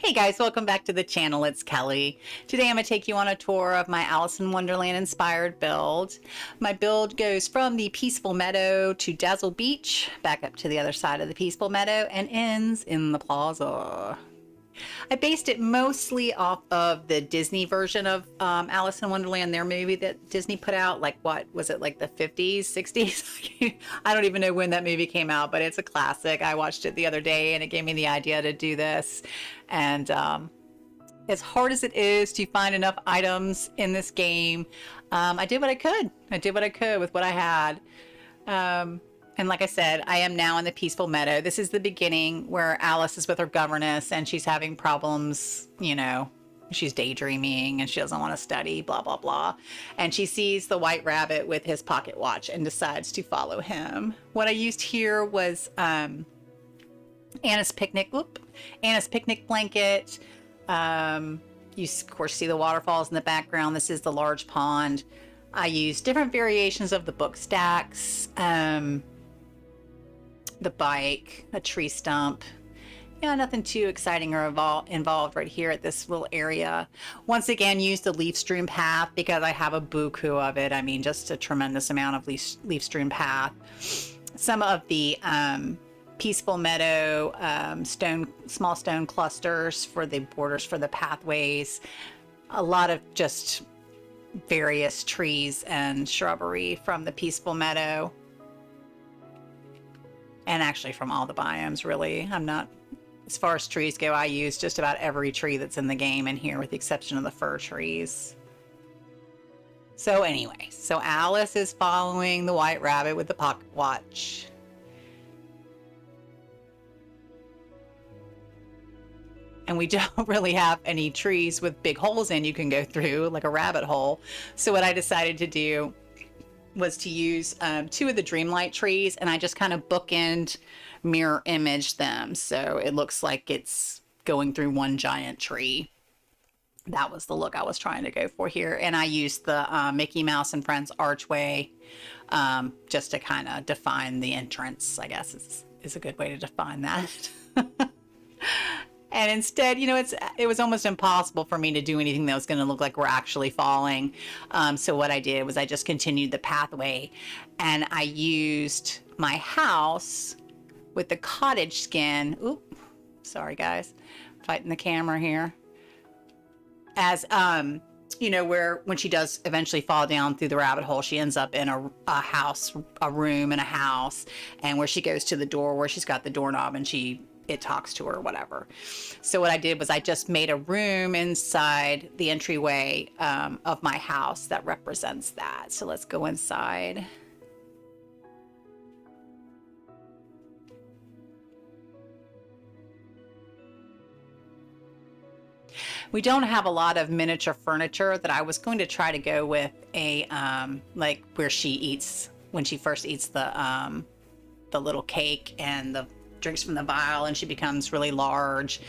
Hey guys, welcome back to the channel. It's Kelly. Today I'm going to take you on a tour of my Alice in Wonderland inspired build. My build goes from the Peaceful Meadow to Dazzle Beach, back up to the other side of the Peaceful Meadow, and ends in the Plaza. I based it mostly off of the Disney version of Alice in Wonderland, their movie that Disney put out. Like, what was it, like the 50s, 60s? I don't even know when that movie came out, but it's a classic. I watched it the other day and it gave me the idea to do this. And as hard as it is to find enough items in this game, I did what I could. I did what I could with what I had. And like I said, I am now in the Peaceful Meadow. This is the beginning where Alice is with her governess and she's having problems, you know, she's daydreaming and she doesn't want to study, blah, blah, blah. And she sees the white rabbit with his pocket watch and decides to follow him. What I used here was Anna's picnic blanket. You of course see the waterfalls in the background. This is the large pond. I used different variations of the book stacks. The bike, a tree stump. Yeah, nothing too exciting or involved right here at this little area. Once again, used the leaf strewn path because I have a buku of it. I mean, just a tremendous amount of leaf strewn path. Some of the Peaceful Meadow small stone clusters for the borders for the pathways. A lot of just various trees and shrubbery from the Peaceful Meadow. And actually from all the biomes, really. I'm not, as far as trees go, I use just about every tree that's in the game in here with the exception of the fir trees. So anyway, so Alice is following the white rabbit with the pocket watch. And we don't really have any trees with big holes in you can go through, like a rabbit hole. So what I decided to do was to use two of the Dreamlight trees, and I just kind of bookend mirror image them. So it looks like it's going through one giant tree. That was the look I was trying to go for here. And I used the Mickey Mouse and Friends archway just to kind of define the entrance, I guess is a good way to define that. And instead, you know, it was almost impossible for me to do anything that was going to look like we're actually falling. So what I did was I just continued the pathway, and I used my house with the cottage skin. Oop, sorry guys, fighting the camera here. As you know, when she does eventually fall down through the rabbit hole, she ends up in a house, a room in a house, and where she goes to the door where she's got the doorknob and it talks to her or whatever. So what I did was I just made a room inside the entryway of my house that represents that. So let's go inside. We don't have a lot of miniature furniture that I was going to try to go with a like where she eats, when she first eats the little cake and the drinks from the vial and she becomes really large,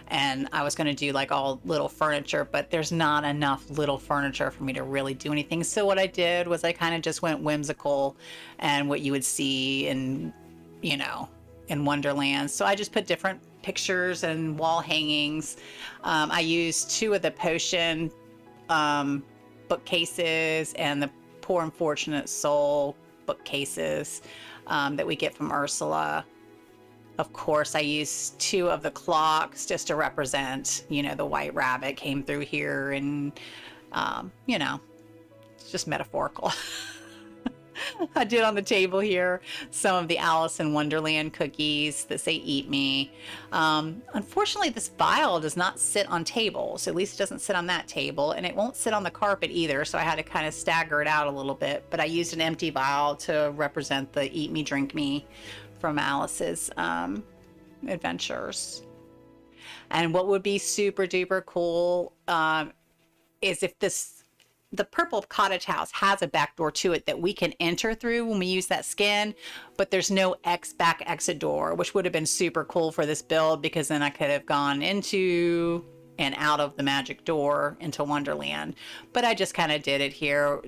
and I was going to do like all little furniture, but there's not enough little furniture for me to really do anything. So what I did was I kind of just went whimsical and what you would see in, you know, in Wonderland. So I just put different pictures and wall hangings. I used two of the potion bookcases and the Poor Unfortunate Soul bookcases that we get from Ursula. Of course, I used two of the clocks just to represent, you know, the white rabbit came through here, and, you know, it's just metaphorical. I did on the table here some of the Alice in Wonderland cookies that say "Eat Me." Unfortunately, this vial does not sit on tables. At least it doesn't sit on that table, and it won't sit on the carpet either. So I had to kind of stagger it out a little bit. But I used an empty vial to represent the "Eat Me, Drink Me" from Alice's adventures. And what would be super duper cool is if the purple cottage house has a back door to it that we can enter through when we use that skin, but there's no back exit door, which would have been super cool for this build, because then I could have gone into and out of the magic door into Wonderland. But I just kind of did it here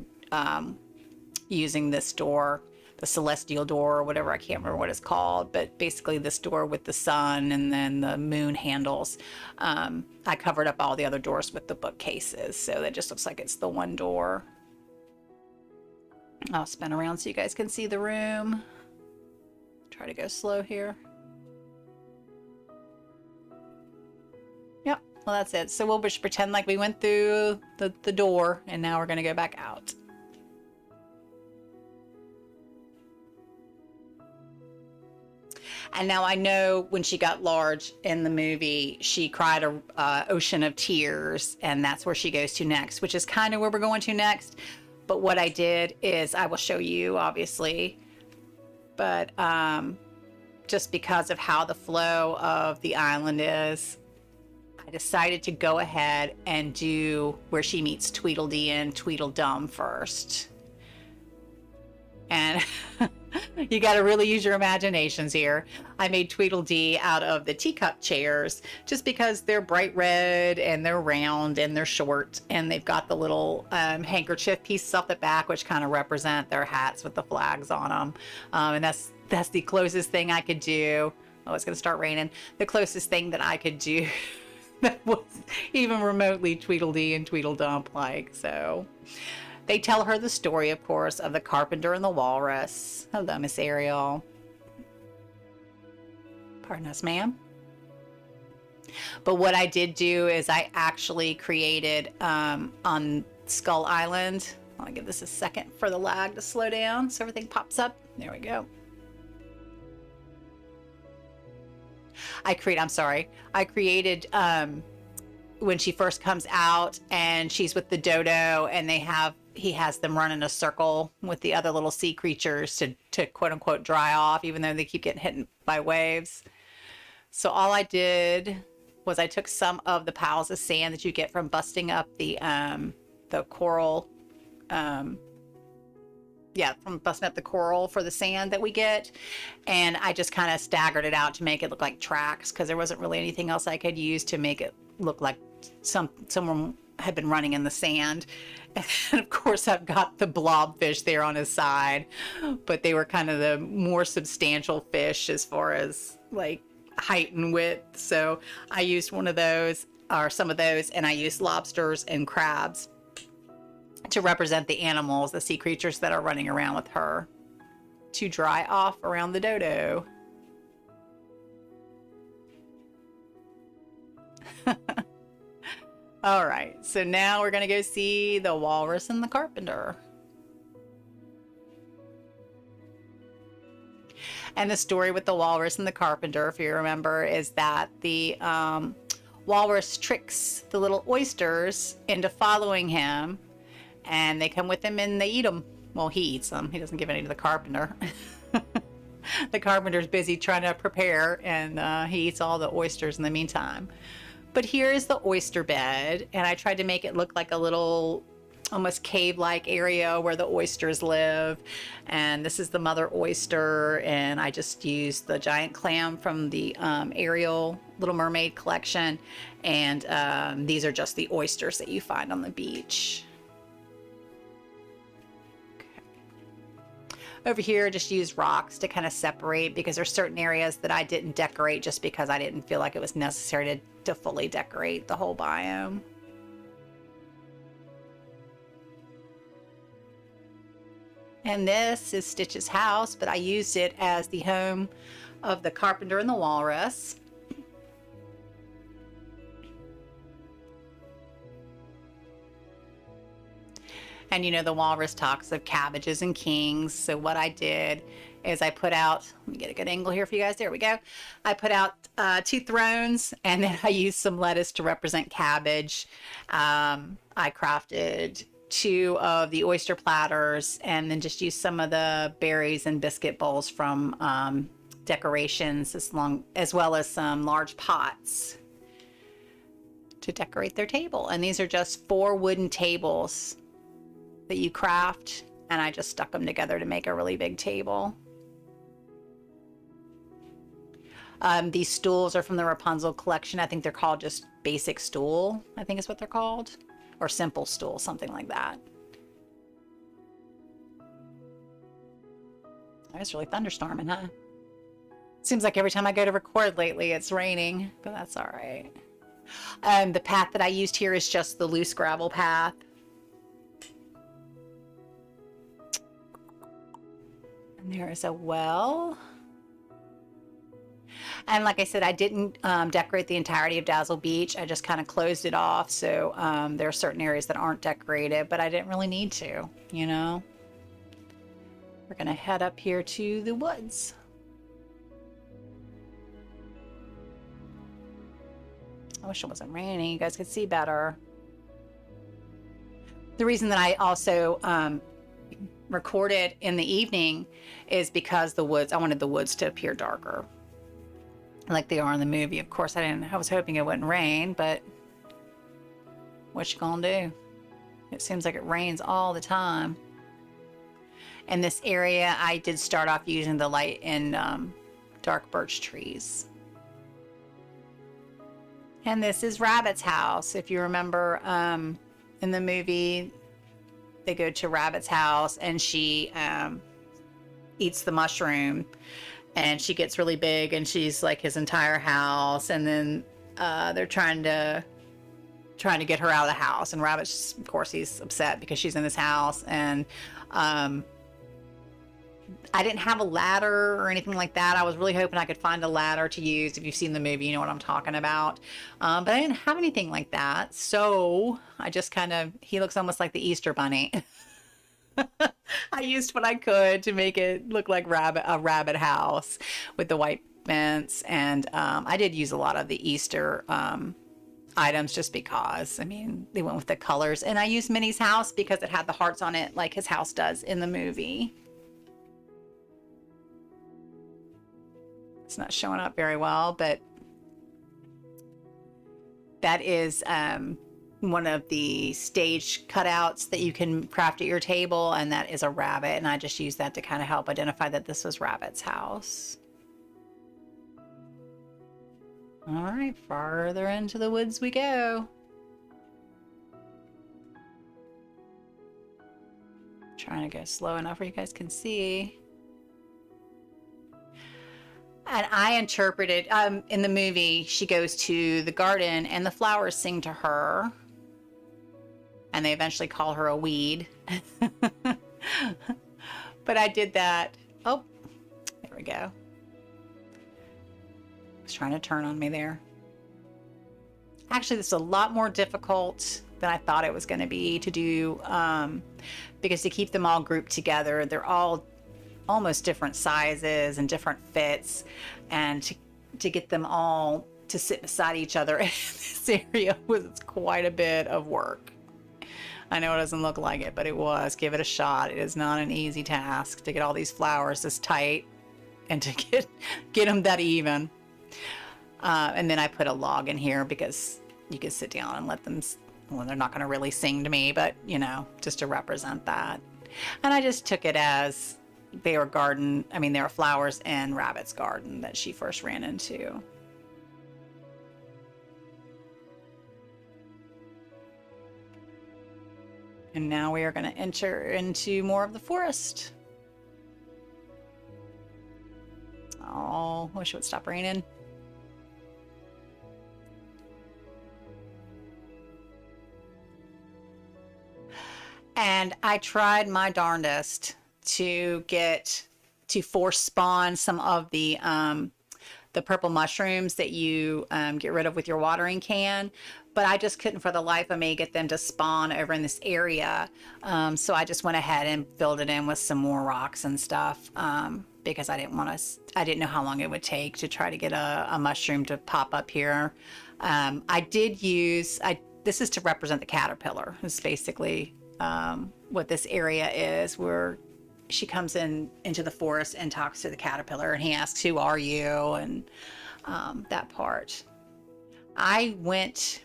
using this door. the celestial door or whatever. I can't remember what it's called, but basically this door with the sun and then the moon handles. I covered up all the other doors with the bookcases, so that just looks like it's the one door. I'll spin around so you guys can see the room. Try to go slow here. Yep, well that's it. So we'll just pretend like we went through the door and now we're gonna go back out. And now I know when she got large in the movie, she cried a ocean of tears, and that's where she goes to next, which is kind of where we're going to next. But what I did is, I will show you obviously, but just because of how the flow of the island is, I decided to go ahead and do where she meets Tweedledee and Tweedledum first. And you got to really use your imaginations here. I made Tweedledee out of the teacup chairs just because they're bright red and they're round and they're short, and they've got the little handkerchief pieces off the back which kind of represent their hats with the flags on them. And that's the closest thing I could do. Oh, it's going to start raining. The closest thing that I could do that was even remotely Tweedledee and Tweedledum like. So they tell her the story, of course, of the carpenter and the walrus. Hello, Miss Ariel. Pardon us, ma'am. But what I did do is I actually created on Skull Island. I'll give this a second for the lag to slow down so everything pops up. There we go. I created when she first comes out and she's with the dodo, and he has them run in a circle with the other little sea creatures to quote unquote dry off, even though they keep getting hit by waves. So all I did was I took some of the piles of sand that you get from busting up the coral, from busting up the coral for the sand that we get, and I just kind of staggered it out to make it look like tracks, because there wasn't really anything else I could use to make it look like someone had been running in the sand. And of course I've got the blobfish there on his side, but they were kind of the more substantial fish as far as like height and width. So I used one of those, or some of those, and I used lobsters and crabs to represent the animals, the sea creatures that are running around with her, to dry off around the dodo. All right, so now we're gonna go see the walrus and the carpenter. And the story with the walrus and the carpenter, if you remember, is that the walrus tricks the little oysters into following him, and they come with him and they eat them. Well, he eats them. He doesn't give any to the carpenter. The carpenter's busy trying to prepare, and he eats all the oysters in the meantime. But here is the oyster bed, and I tried to make it look like a little almost cave-like area where the oysters live. And this is the mother oyster, and I just used the giant clam from the Ariel Little Mermaid collection, and these are just the oysters that you find on the beach. Over here, just use rocks to kind of separate, because there's certain areas that I didn't decorate just because I didn't feel like it was necessary to fully decorate the whole biome. And this is Stitch's house, but I used it as the home of the carpenter and the walrus. And you know, the walrus talks of cabbages and kings. So what I did is I put out, let me get a good angle here for you guys. There we go. I put out 2 thrones, and then I used some lettuce to represent cabbage. I crafted 2 of the oyster platters, and then just used some of the berries and biscuit bowls from decorations, as well as some large pots to decorate their table. And these are just 4 wooden tables that you craft, and I just stuck them together to make a really big table. These stools are from the Rapunzel collection. I think they're called just basic stool, I think is what they're called, or simple stool, something like that. It's really thunderstorming, huh? Seems like every time I go to record lately, it's raining, but that's all right. The path that I used here is just the loose gravel path. And there is a well. And like I said, I didn't decorate the entirety of Dazzle Beach. I just kind of closed it off. So there are certain areas that aren't decorated, but I didn't really need to, you know. We're going to head up here to the woods. I wish it wasn't raining. You guys could see better. The reason that I also recorded in the evening is because the woods, I wanted the woods to appear darker like they are in the movie. Of course, I was hoping it wouldn't rain, but what you gonna do? It seems like it rains all the time. In this area, I did start off using the light in dark birch trees. And this is Rabbit's house. If you remember in the movie, they go to Rabbit's house and she eats the mushroom and she gets really big and she's like his entire house. And then they're trying to get her out of the house. And Rabbit's, of course, he's upset because she's in his house. And I didn't have a ladder or anything like that. I was really hoping I could find a ladder to use. If you've seen the movie, you know what I'm talking about. But I didn't have anything like that. So I just he looks almost like the Easter Bunny. I used what I could to make it look like a rabbit house with the white fence. And I did use a lot of the Easter items just because, I mean, they went with the colors. And I used Minnie's house because it had the hearts on it like his house does in the movie. It's not showing up very well, but that is one of the stage cutouts that you can craft at your table, and that is a rabbit, and I just used that to kind of help identify that this was Rabbit's house. All right, farther into the woods we go. Trying to go slow enough where you guys can see. And I interpreted, in the movie, she goes to the garden and the flowers sing to her. And they eventually call her a weed. But I did that. Oh, there we go. It's trying to turn on me there. Actually, this is a lot more difficult than I thought it was going to be to do. Because to keep them all grouped together, they're all almost different sizes and different fits, and to get them all to sit beside each other in this area was quite a bit of work. I know it doesn't look like it, but it was. Give it a shot. It is not an easy task to get all these flowers this tight and to get them that even. And then I put a log in here because you can sit down and let them, well, they're not going to really sing to me, but you know, just to represent that. And I just took it as they were flowers in Rabbit's garden that she first ran into. And now we are going to enter into more of the forest. Oh, wish it would stop raining. And I tried my darndest to force spawn some of the purple mushrooms that you get rid of with your watering can, but I just couldn't for the life of me get them to spawn over in this area. So I just went ahead and filled it in with some more rocks and stuff because I didn't know how long it would take to try to get a mushroom to pop up here. This is to represent the caterpillar. It's basically what this area is, where she comes into the forest and talks to the caterpillar, and he asks, "Who are you?" and that part. I went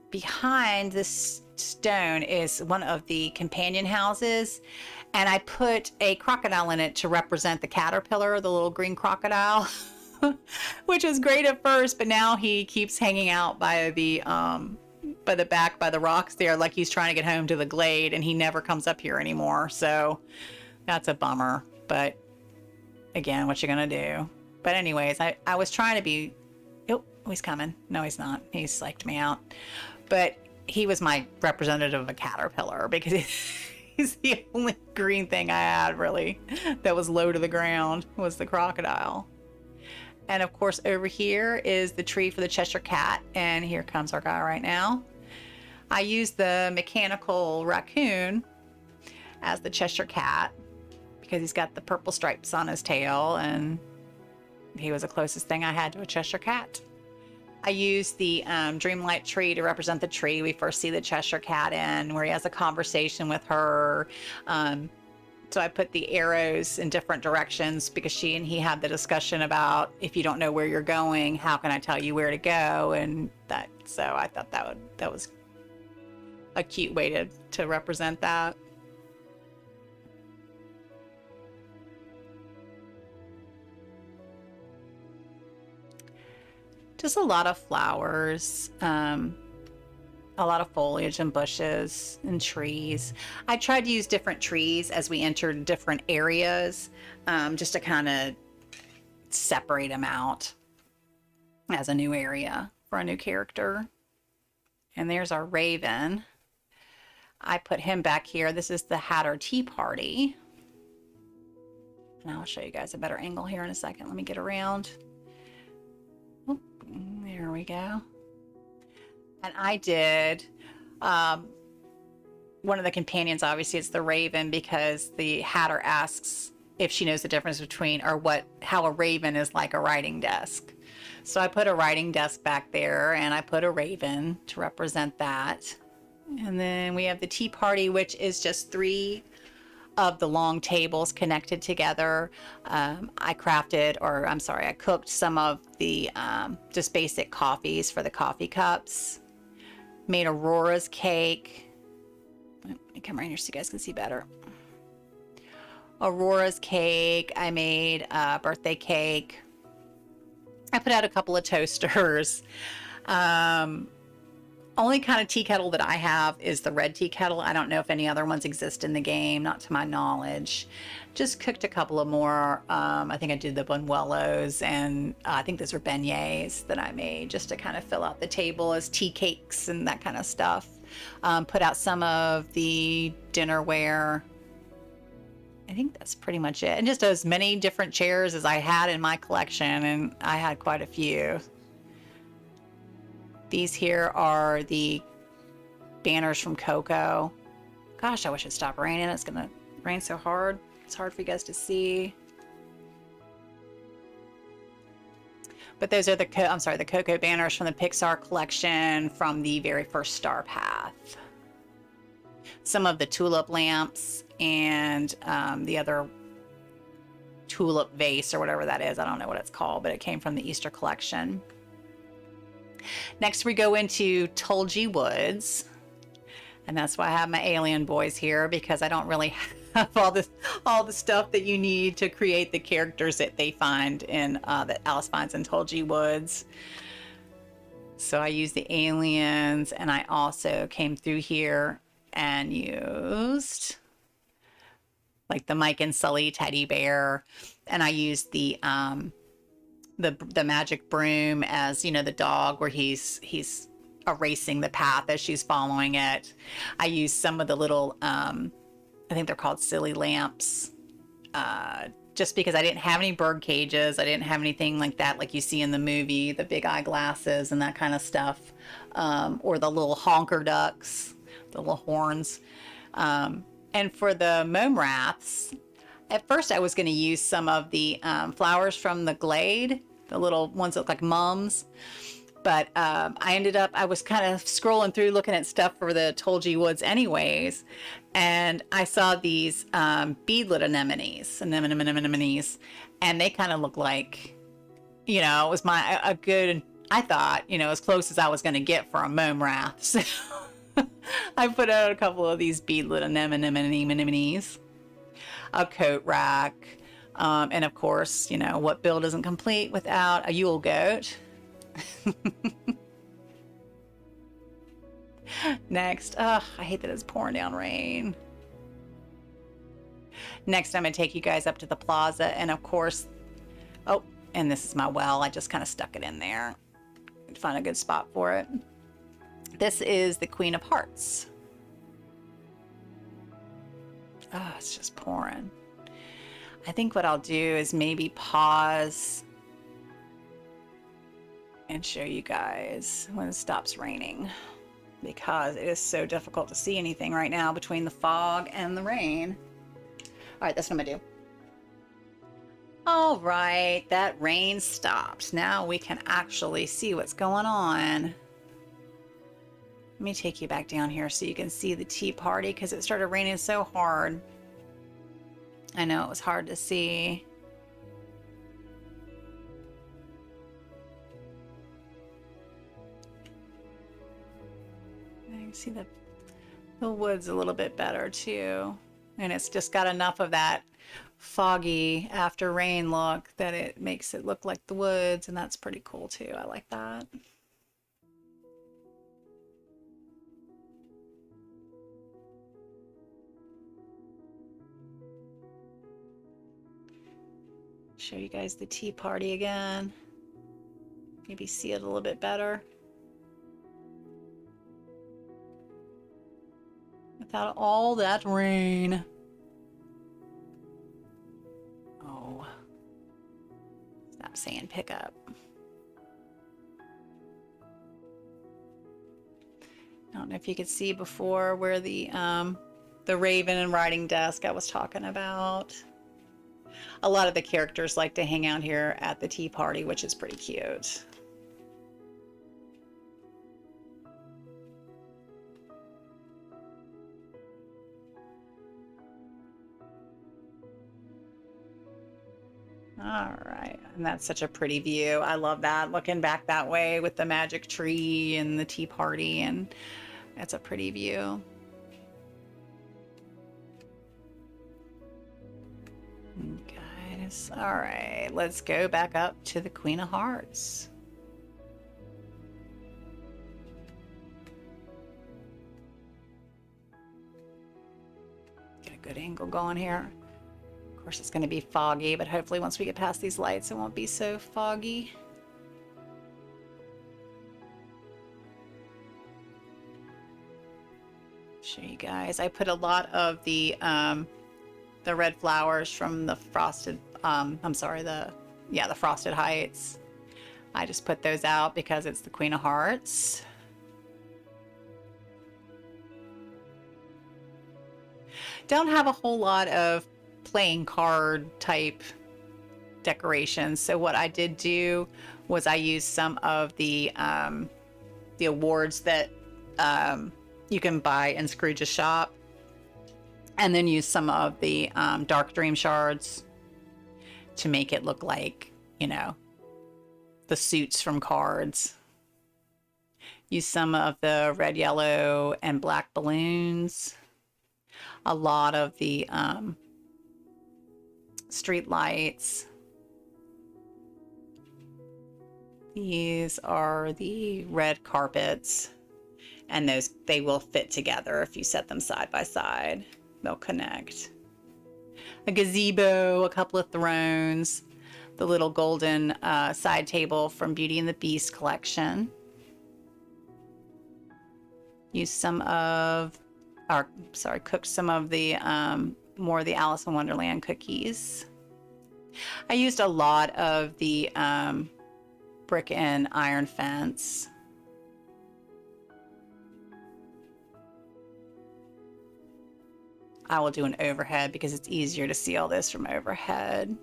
behind this stone is one of the companion houses, and I put a crocodile in it to represent the caterpillar, the little green crocodile, which was great at first, but now he keeps hanging out by the back by the rocks there, like he's trying to get home to the glade, and he never comes up here anymore. So that's a bummer, but again, what you gonna do? But anyways, I was trying to be, oh, he's coming. No, he's not. He psyched me out. But he was my representative of a caterpillar because he's the only green thing I had really that was low to the ground was the crocodile. And of course, over here is the tree for the Cheshire Cat. And here comes our guy right now. I used the mechanical raccoon as the Cheshire Cat because he's got the purple stripes on his tail, and he was the closest thing I had to a Cheshire Cat. I used the Dreamlight tree to represent the tree we first see the Cheshire Cat in, where he has a conversation with her. So I put the arrows in different directions because she and he had the discussion about, if you don't know where you're going, how can I tell you where to go? And that, so I thought that was a cute way to represent that. Just a lot of flowers, a lot of foliage and bushes and trees. I tried to use different trees as we entered different areas, just to kind of separate them out as a new area for a new character. And there's our raven. I put him back here. This is the Hatter Tea Party. And I'll show you guys a better angle here in a second. Let me get around. Oh, there we go. And I did, one of the companions, obviously it's the raven, because the Hatter asks if she knows the difference between, or how a raven is like a writing desk. So I put a writing desk back there, and I put a raven to represent that. And then we have the tea party, which is just 3 of the long tables connected together. I cooked some of the just basic coffees for the coffee cups. Made Aurora's cake. Let me come right here so you guys can see better. Aurora's cake. I made a birthday cake. I put out a couple of toasters. Only kind of tea kettle that I have is the red tea kettle. I don't know if any other ones exist in the game, not to my knowledge. Just cooked a couple of more. I think I did the buñuelos, and I think those were beignets that I made just to kind of fill out the table as tea cakes and that kind of stuff. Put out some of the dinnerware. I think that's pretty much it. And just as many different chairs as I had in my collection, and I had quite a few. These here are the banners from Coco. Gosh, I wish it stopped raining. It's gonna rain so hard. It's hard for you guys to see. But those are the Coco banners from the Pixar collection from the very first Star Path. Some of the tulip lamps and the other tulip vase or whatever that is. I don't know what it's called, but it came from the Easter collection. Next, we go into Tulgey Woods, and that's why I have my alien boys here, because I don't really have all the stuff that you need to create the characters that they find in that Alice finds in Tulgey Woods. So I used the aliens, and I also came through here and used like the Mike and Sully teddy bear, and I used the magic broom as, you know, the dog where he's erasing the path as she's following it. I used some of the little I think they're called silly lamps, just because I didn't have any bird cages. I didn't have anything like that like you see in the movie, the big eyeglasses and that kind of stuff, or the little honker ducks, the little horns. And for the mome raths, at first I was going to use some of the flowers from the glade, the little ones that look like mums. But I was kind of scrolling through looking at stuff for the Tulgey Woods anyways. And I saw these beadlet anemones, and they kind of look like, you know, it was I thought, you know, as close as I was going to get for a mome rath. So I put out a couple of these beadlet anemones. A coat rack, and of course, you know, what build isn't complete without a Yule goat. Next, I hate that it's pouring down rain. Next, I'm going to take you guys up to the plaza. And of course, oh, and this is my well. I just kind of stuck it in there. Find a good spot for it. This is the Queen of Hearts. Oh, it's just pouring. I think what I'll do is maybe pause and show you guys when it stops raining, because it is so difficult to see anything right now between the fog and the rain. All right, that's what I'm gonna do. All right, that rain stopped. Now we can actually see what's going on. Let me take you back down here so you can see the tea party, because it started raining so hard. I know it was hard to see. I can see the woods a little bit better too. And it's just got enough of that foggy after rain look that it makes it look like the woods, and that's pretty cool too. I like that. Show you guys the tea party again. Maybe see it a little bit better without all that rain. Oh, stop saying pick up. I don't know if you could see before where the raven and writing desk I was talking about. A lot of the characters like to hang out here at the tea party, which is pretty cute. All right, and that's such a pretty view. I love that, looking back that way with the magic tree and the tea party, and it's a pretty view. Guys, all right, let's go back up to the Queen of Hearts. Get a good angle going here. Of course, it's going to be foggy, but hopefully once we get past these lights, it won't be so foggy. Show you guys. I put a lot of the red flowers from the frosted. The Frosted Heights. I just put those out because it's the Queen of Hearts. Don't have a whole lot of playing card type decorations, so what I did do was I used some of the awards that you can buy in Scrooge's shop, and then use some of the Dark Dream shards to make it look like, you know, the suits from cards. Use some of the red, yellow, and black balloons. A lot of the street lights. These are the red carpets, and they will fit together if you set them side by side. They'll connect. A gazebo, a couple of thrones, the little golden side table from Beauty and the Beast collection. Cooked some of the more of the Alice in Wonderland cookies. I used a lot of the brick and iron fence. I will do an overhead because it's easier to see all this from overhead.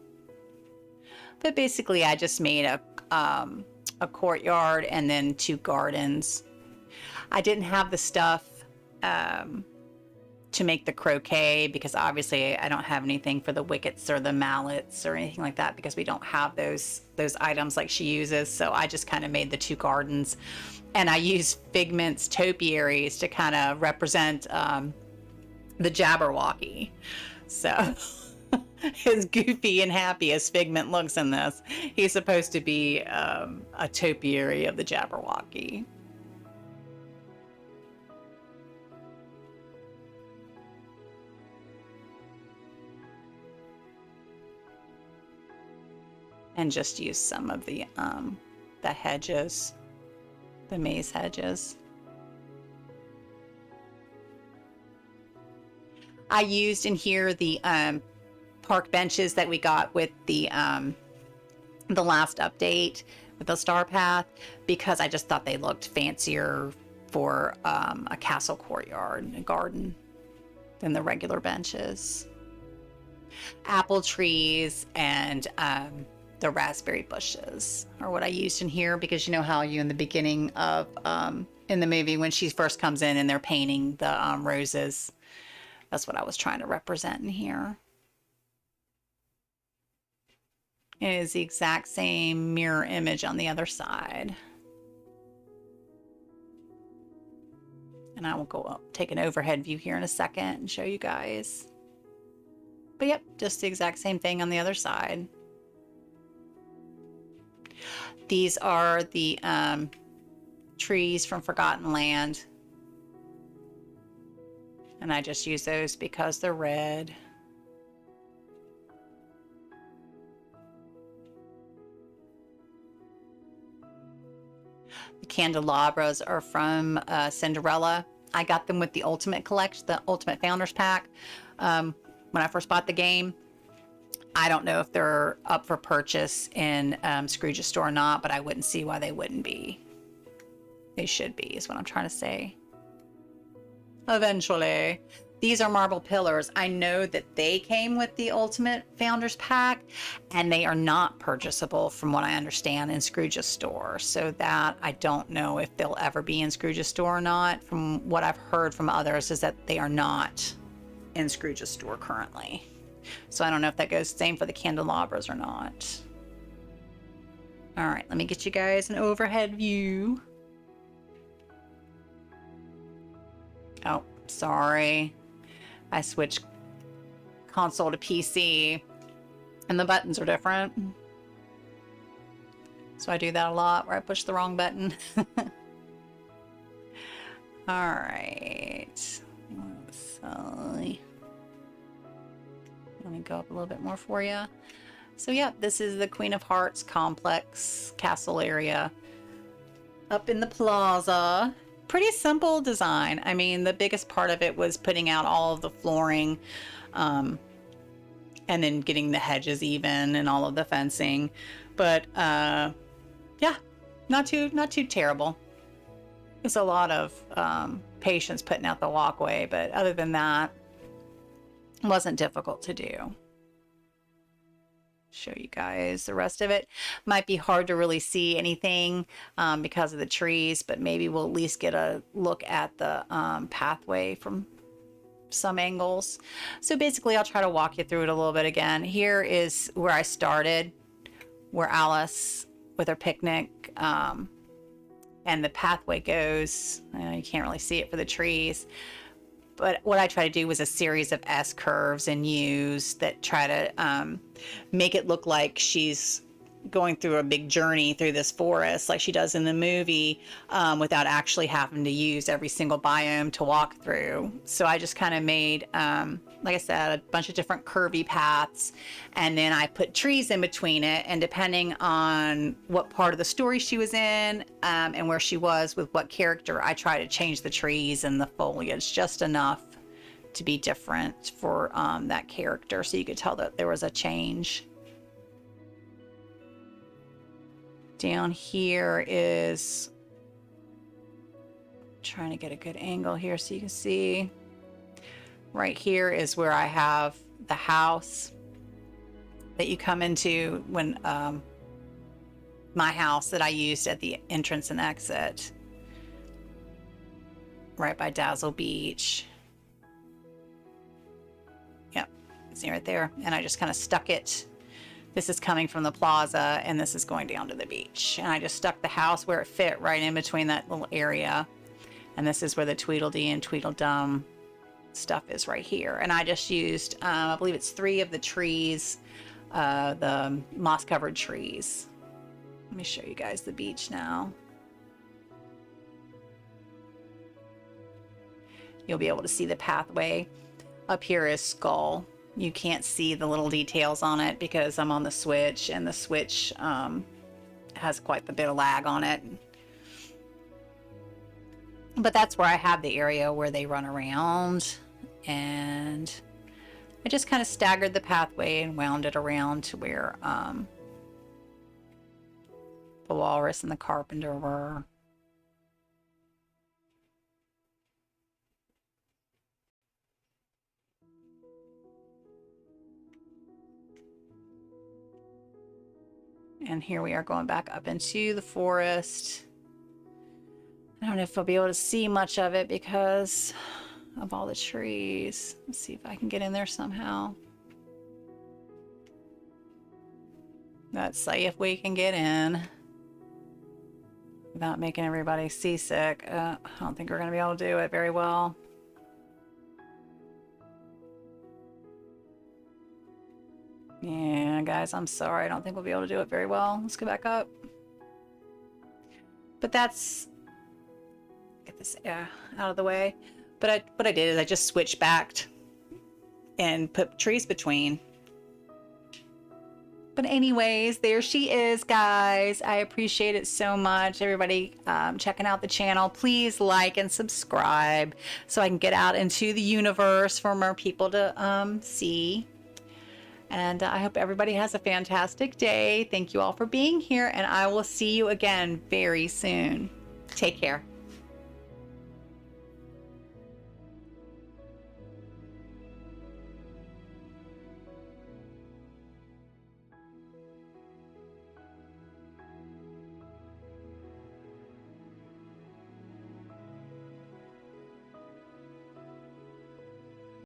But basically, I just made a courtyard and then 2 gardens. I didn't have the stuff to make the croquet because obviously I don't have anything for the wickets or the mallets or anything like that because we don't have those items like she uses. So I just kind of made the 2 gardens, and I used Figment's topiaries to kind of represent the Jabberwocky. So as goofy and happy as Figment looks in this, he's supposed to be a topiary of the Jabberwocky. and just use some of the hedges, the maze hedges. I used in here the park benches that we got with the last update with the star path, because I just thought they looked fancier for a castle courtyard and a garden than the regular benches. Apple trees and the raspberry bushes are what I used in here, because you know how you in the beginning of in the movie when she first comes in and they're painting the roses. That's what I was trying to represent in here. It is the exact same mirror image on the other side. And I will go up, take an overhead view here in a second and show you guys. But yep, just the exact same thing on the other side. These are the trees from Forgotten Land. And I just use those because they're red. The candelabras are from Cinderella. I got them with the Ultimate Collection, the Ultimate Founders Pack, when I first bought the game. I don't know if they're up for purchase in Scrooge's store or not, but I wouldn't see why they wouldn't be. They should be, is what I'm trying to say. Eventually. These are marble pillars. I know that they came with the Ultimate Founders Pack, and they are not purchasable from what I understand in Scrooge's store. So that I don't know if they'll ever be in Scrooge's store or not. From what I've heard from others is that they are not in Scrooge's store currently. So I don't know if that goes the same for the candelabras or not. All right, let me get you guys an overhead view. Oh, sorry. I switched console to PC and the buttons are different. So I do that a lot where I push the wrong button. All right. So let me go up a little bit more for you. So yeah, this is the Queen of Hearts complex castle area up in the Plaza. Pretty simple design. I mean, the biggest part of it was putting out all of the flooring, and then getting the hedges even and all of the fencing. But yeah, not too terrible. It's a lot of patience putting out the walkway, but other than that, it wasn't difficult to do. Show you guys the rest of it. Might be hard to really see anything because of the trees, but maybe we'll at least get a look at the pathway from some angles. So basically I'll try to walk you through it a little bit again. Here is where I started, where Alice with her picnic, and the pathway goes. You can't really see it for the trees. But what I try to do was a series of S curves and U's that try to make it look like she's going through a big journey through this forest like she does in the movie, without actually having to use every single biome to walk through. So I just kind of made, like I said, a bunch of different curvy paths, and then I put trees in between it, and depending on what part of the story she was in, and where she was with what character, I try to change the trees and the foliage just enough to be different for that character, so you could tell that there was a change. Down here is, trying to get a good angle here so you can see. Right here is where I have the house that you come into when my house that I used at the entrance and exit, right by Dazzle Beach. Yep, see right there. And I just kind of stuck it. This is coming from the plaza, and this is going down to the beach. And I just stuck the house where it fit, right in between that little area. And this is where the Tweedledee and Tweedledum stuff is, right here. And I just used, I believe it's 3 of the trees, the moss-covered trees. Let me show you guys the beach now. You'll be able to see the pathway. Up here is Skull. you can't see the little details on it because I'm on the Switch, and the Switch has quite a bit of lag on it. But that's where I have the area where they run around, and I just kind of staggered the pathway and wound it around to where the walrus and the carpenter were. And here we are going back up into the forest. I don't know if I'll be able to see much of it because of all the trees. Let's see if I can get in there somehow. Let's see if we can get in without making everybody seasick. I don't think we're going to be able to do it very well. Yeah, guys, I'm sorry. I don't think we'll be able to do it very well. Let's go back up. But that's... Get this out of the way. But what I did is I just switched back and put trees between. But anyways, there she is, guys. I appreciate it so much. Everybody checking out the channel. Please like and subscribe so I can get out into the universe for more people to see. And I hope everybody has a fantastic day. Thank you all for being here, and I will see you again very soon. Take care.